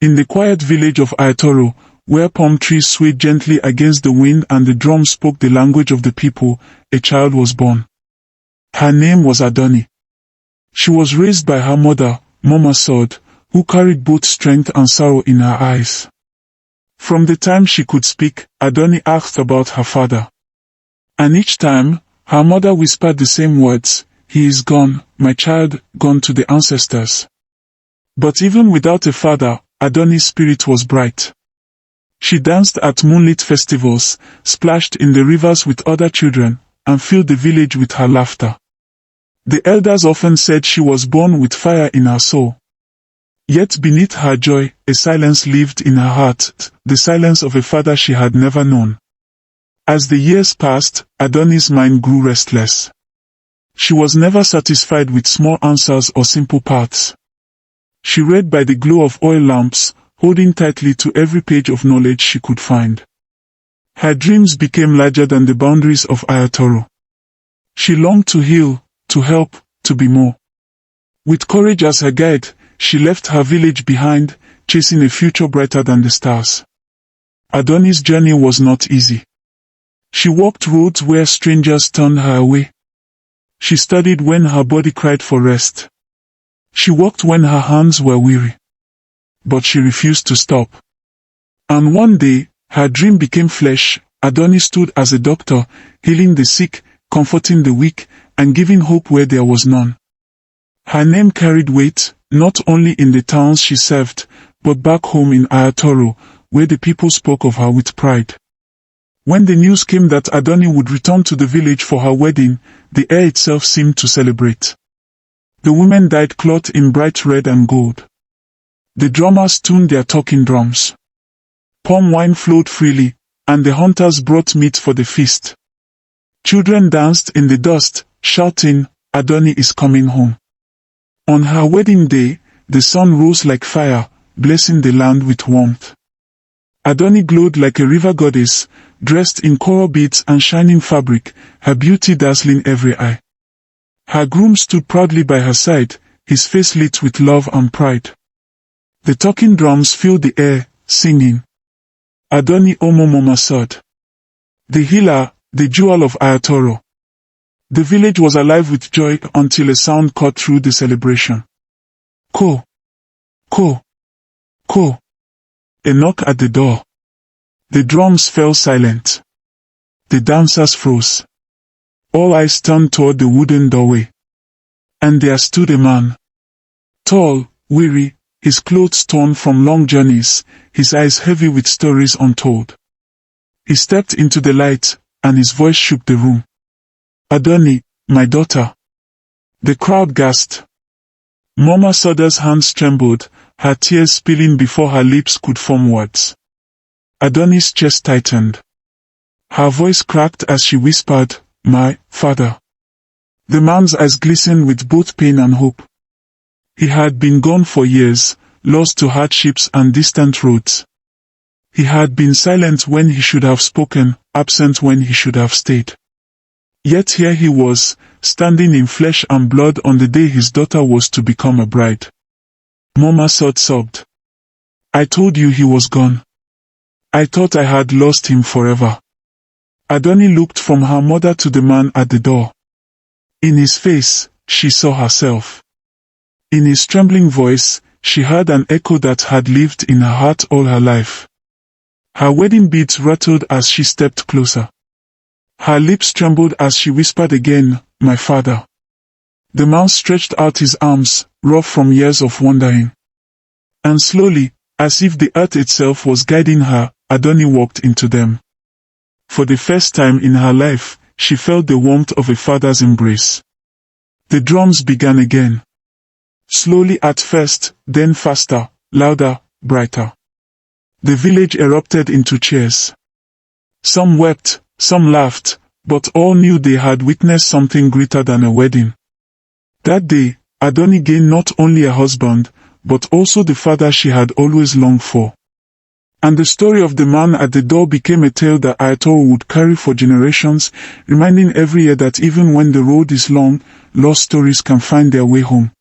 In the quiet village of Ayatoro, where palm trees swayed gently against the wind and the drums spoke the language of the people, a child was born. Her name was Adunni. She was raised by her mother, Mama Sod, who carried both strength and sorrow in her eyes. From the time she could speak, Adunni asked about her father. And each time, her mother whispered the same words, "He is gone, my child, gone to the ancestors." But even without a father, Adunni's spirit was bright. She danced at moonlit festivals, splashed in the rivers with other children, and filled the village with her laughter. The elders often said she was born with fire in her soul. Yet beneath her joy, a silence lived in her heart, the silence of a father she had never known. As the years passed, Adunni's mind grew restless. She was never satisfied with small answers or simple paths. She read by the glow of oil lamps, holding tightly to every page of knowledge she could find. Her dreams became larger than the boundaries of Ayatoro. She longed to heal, to help, to be more. With courage as her guide, she left her village behind, chasing a future brighter than the stars. Adunni's journey was not easy. She walked roads where strangers turned her away. She studied when her body cried for rest. She walked when her hands were weary. But she refused to stop. And one day, her dream became flesh. Adunni stood as a doctor, healing the sick, comforting the weak, and giving hope where there was none. Her name carried weight, not only in the towns she served, but back home in Ayatoro, where the people spoke of her with pride. When the news came that Adunni would return to the village for her wedding, the air itself seemed to celebrate. The women dyed cloth in bright red and gold. The drummers tuned their talking drums. Palm wine flowed freely, and the hunters brought meat for the feast. Children danced in the dust, shouting, "Adunni is coming home." On her wedding day, the sun rose like fire, blessing the land with warmth. Adunni glowed like a river goddess, dressed in coral beads and shining fabric, her beauty dazzling every eye. Her groom stood proudly by her side, his face lit with love and pride. The talking drums filled the air, singing, "Adunni Omo Mama Sod." The healer, the jewel of Ayatoro. The village was alive with joy until a sound cut through the celebration. Ko! Ko! Ko! A knock at the door. The drums fell silent. The dancers froze. All eyes turned toward the wooden doorway. And there stood a man. Tall, weary, his clothes torn from long journeys, his eyes heavy with stories untold. He stepped into the light, and his voice shook the room. "Adunni, my daughter." The crowd gasped. Mama Soda's hands trembled, her tears spilling before her lips could form words. Adunni's chest tightened. Her voice cracked as she whispered, "My father." The man's eyes glistened with both pain and hope. He had been gone for years, lost to hardships and distant roads. He had been silent when he should have spoken, absent when he should have stayed. Yet here he was, standing in flesh and blood on the day his daughter was to become a bride. Mama Sod sobbed. "I told you he was gone. I thought I had lost him forever." Adunni looked from her mother to the man at the door. In his face, she saw herself. In his trembling voice, she heard an echo that had lived in her heart all her life. Her wedding beads rattled as she stepped closer. Her lips trembled as she whispered again, "My father." The man stretched out his arms, rough from years of wandering. And slowly, as if the earth itself was guiding her, Adunni walked into them. For the first time in her life, she felt the warmth of a father's embrace. The drums began again. Slowly at first, then faster, louder, brighter. The village erupted into cheers. Some wept, some laughed, but all knew they had witnessed something greater than a wedding. That day, Adunni gained not only a husband, but also the father she had always longed for. And the story of the man at the door became a tale that Ayatoro would carry for generations, reminding every year that even when the road is long, lost stories can find their way home.